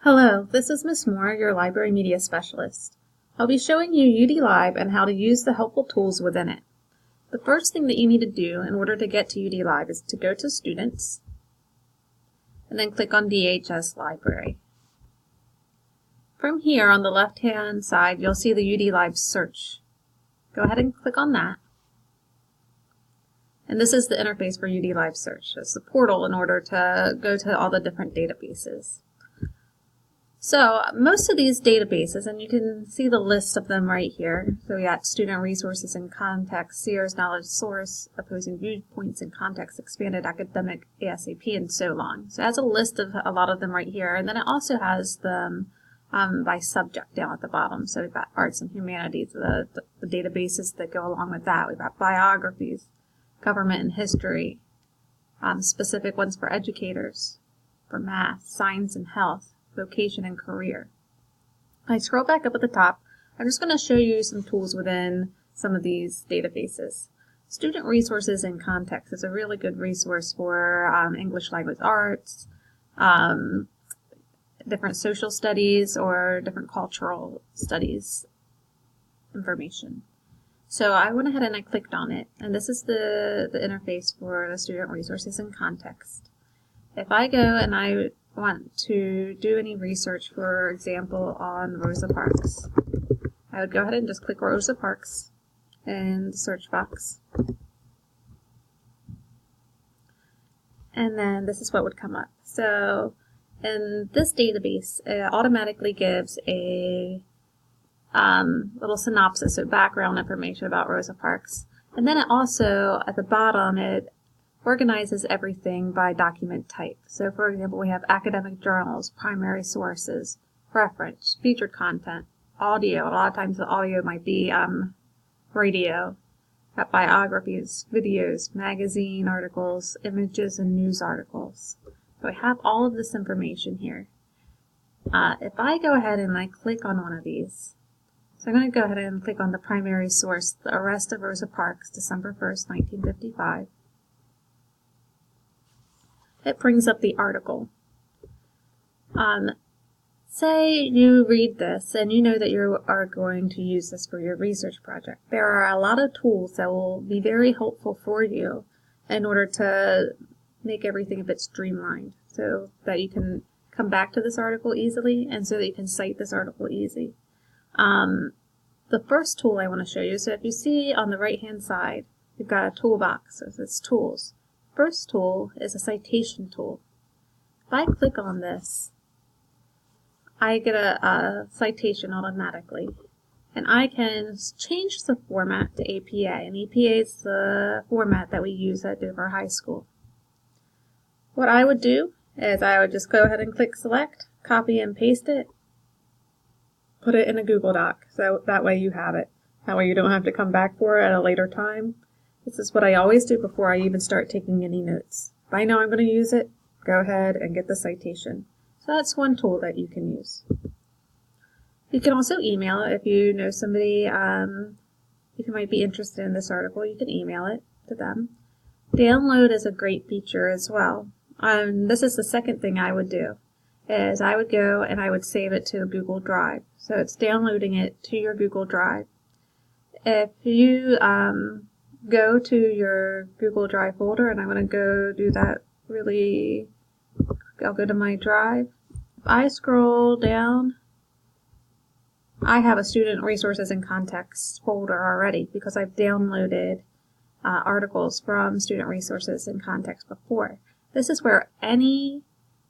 Hello, this is Ms. Moore, your Library Media Specialist. I'll be showing you UDLib and how to use the helpful tools within it. The first thing that you need to do in order to get to UDLib is to go to Students, and then click on DHS Library. From here on the left-hand side, you'll see the UDLib search. Go ahead and click on that. And this is the interface for UDLib search. It's the portal in order to go to all the different databases. So most of these databases, and you can see the list of them right here. So we got Student Resources and Context, Sears Knowledge Source, Opposing Viewpoints and Context, Expanded Academic, ASAP, and so on. So it has a list of a lot of them right here, and then it also has them by subject down at the bottom. So we've got Arts and Humanities, the databases that go along with that. We've got biographies, government and history, specific ones for educators, for math, science and health, vocation and career. I scroll back up at the top. I'm just going to show you some tools within some of these databases. Student Resources and Context is a really good resource for English language arts, different social studies, or different cultural studies information. So I went ahead and I clicked on it, and this is the interface for the Student Resources and Context. If I go and I want to do any research, for example, on Rosa Parks, I would go ahead and just click Rosa Parks in the search box. And then this is what would come up. So in this database, it automatically gives a little synopsis, so background information about Rosa Parks. And then it also, at the bottom, it organizes everything by document type. So for example, we have academic journals, primary sources, reference, featured content, audio. A lot of times the audio might be radio, got biographies, videos, magazine articles, images, and news articles. So I have all of this information here. If I go ahead and I click on one of these, so I'm going to go ahead and click on the primary source, The Arrest of Rosa Parks, December 1st, 1955. It brings up the article. Say you read this and you know that you are going to use this for your research project. There are a lot of tools that will be very helpful for you in order to make everything a bit streamlined so that you can come back to this article easily and so that you can cite this article easy. The first tool I want to show you, so if you see on the right hand side, you've got a toolbox, so it's tools. First tool is a citation tool. If I click on this, I get a citation automatically, and I can change the format to APA, and APA is the format that we use at Dover High School. What I would do is I would just go ahead and click select, copy and paste it, put it in a Google Doc, so that way you have it. That way you don't have to come back for it at a later time. This is what I always do before I even start taking any notes. If I know I'm going to use it, go ahead and get the citation. So that's one tool that you can use. You can also email it if you know somebody who might be interested in this article. You can email it to them. Download is a great feature as well. This is the second thing I would do, is I would go and I would save it to Google Drive. So it's downloading it to your Google Drive. If you go to your Google Drive folder, and I'm going to go do that I'll go to my drive. If I scroll down, I have a Student Resources and Context folder already because I've downloaded articles from Student Resources and Context before. This is where any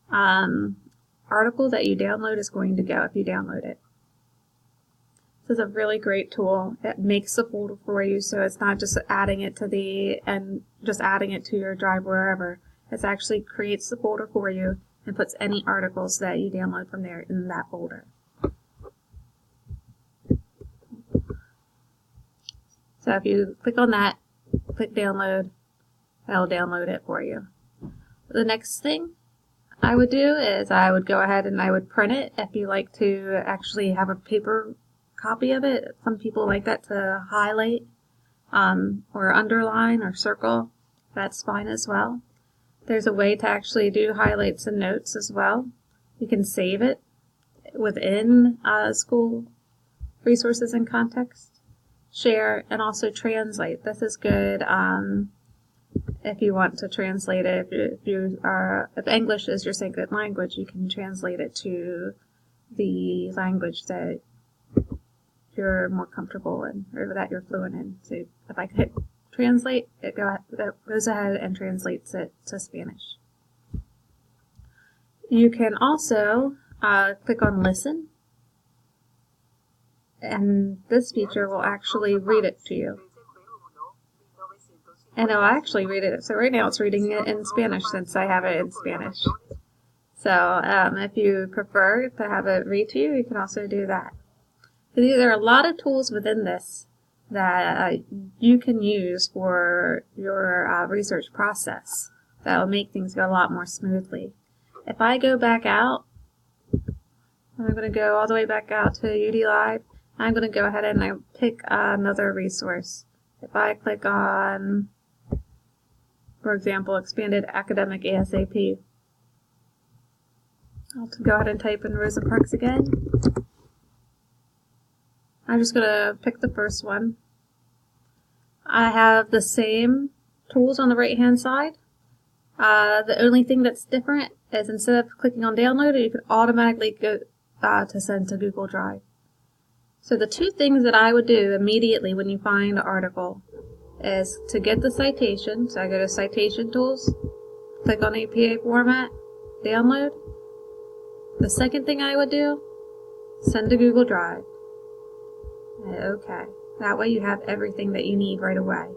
article that you download is going to go if you download it. This is a really great tool. It makes the folder for you, so it's not just adding it to your drive wherever. It actually creates the folder for you and puts any articles that you download from there in that folder. So if you click on that, click download, it'll download it for you. The next thing I would do is I would go ahead and I would print it if you like to actually have a paper copy of it. Some people like that to highlight or underline or circle. That's fine as well. There's a way to actually do highlights and notes as well. You can save it within school resources and context, share, and also translate. This is good if you want to translate it. If English is your second language, you can translate it to the language that you're more comfortable in or that you're fluent in. So if I hit translate, it goes ahead and translates it to Spanish. You can also click on listen, and this feature will actually read it to you. And it'll actually read it. So right now it's reading it in Spanish since I have it in Spanish. So if you prefer to have it read to you, you can also do that. So there are a lot of tools within this that you can use for your research process that will make things go a lot more smoothly. If I go back out, I'm going to go all the way back out to UDLib. I'm going to go ahead and pick another resource. If I click on, for example, Expanded Academic ASAP, I'll go ahead and type in Rosa Parks again. I'm just going to pick the first one. I have the same tools on the right hand side. The only thing that's different is instead of clicking on download, you can automatically go to send to Google Drive. So the two things that I would do immediately when you find an article is to get the citation. So I go to Citation Tools, click on APA format, download. The second thing I would do, send to Google Drive. Okay, that way you have everything that you need right away.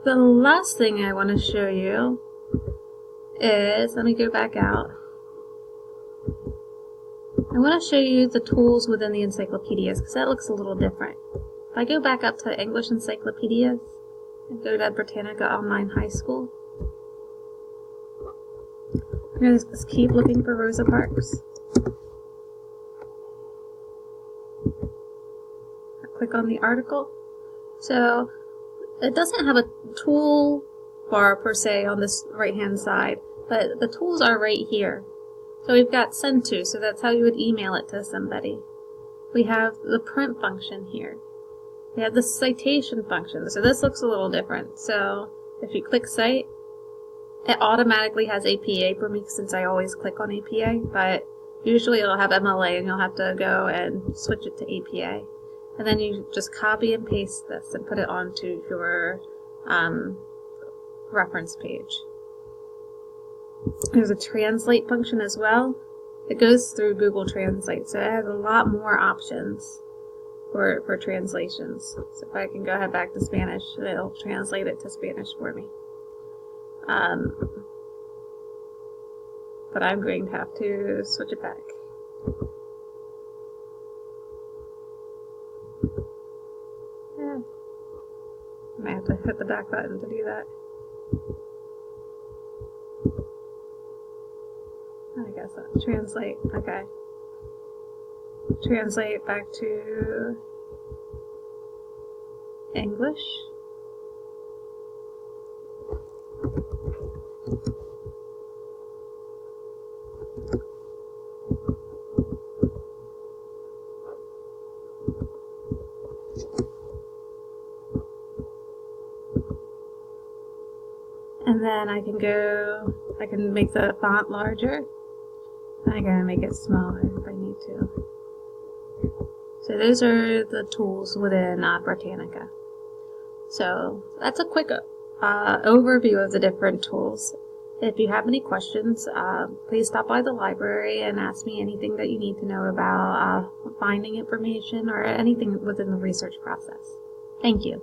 The last thing I want to show you is, let me go back out. I want to show you the tools within the encyclopedias because that looks a little different. If I go back up to English encyclopedias and go to Britannica Online High School, I'm going to just keep looking for Rosa Parks. Click on the article. So it doesn't have a tool bar per se on this right hand side, but the tools are right here. So we've got send to, so that's how you would email it to somebody. We have the print function here. We have the citation function. So this looks a little different. So if you click cite, it automatically has APA for me since I always click on APA, but usually it'll have MLA and you'll have to go and switch it to APA. And then you just copy and paste this and put it onto your reference page. There's a translate function as well. It goes through Google Translate, so it has a lot more options for translations. So if I can go ahead back to Spanish, it'll translate it to Spanish for me. But I'm going to have to switch it back. Yeah. I might have to hit the back button to do that. I guess that translate. Okay. Translate back to English. And then I can make the font larger. I'm going to make it smaller if I need to. So those are the tools within Britannica. So that's a quick overview of the different tools. If you have any questions, please stop by the library and ask me anything that you need to know about finding information or anything within the research process. Thank you.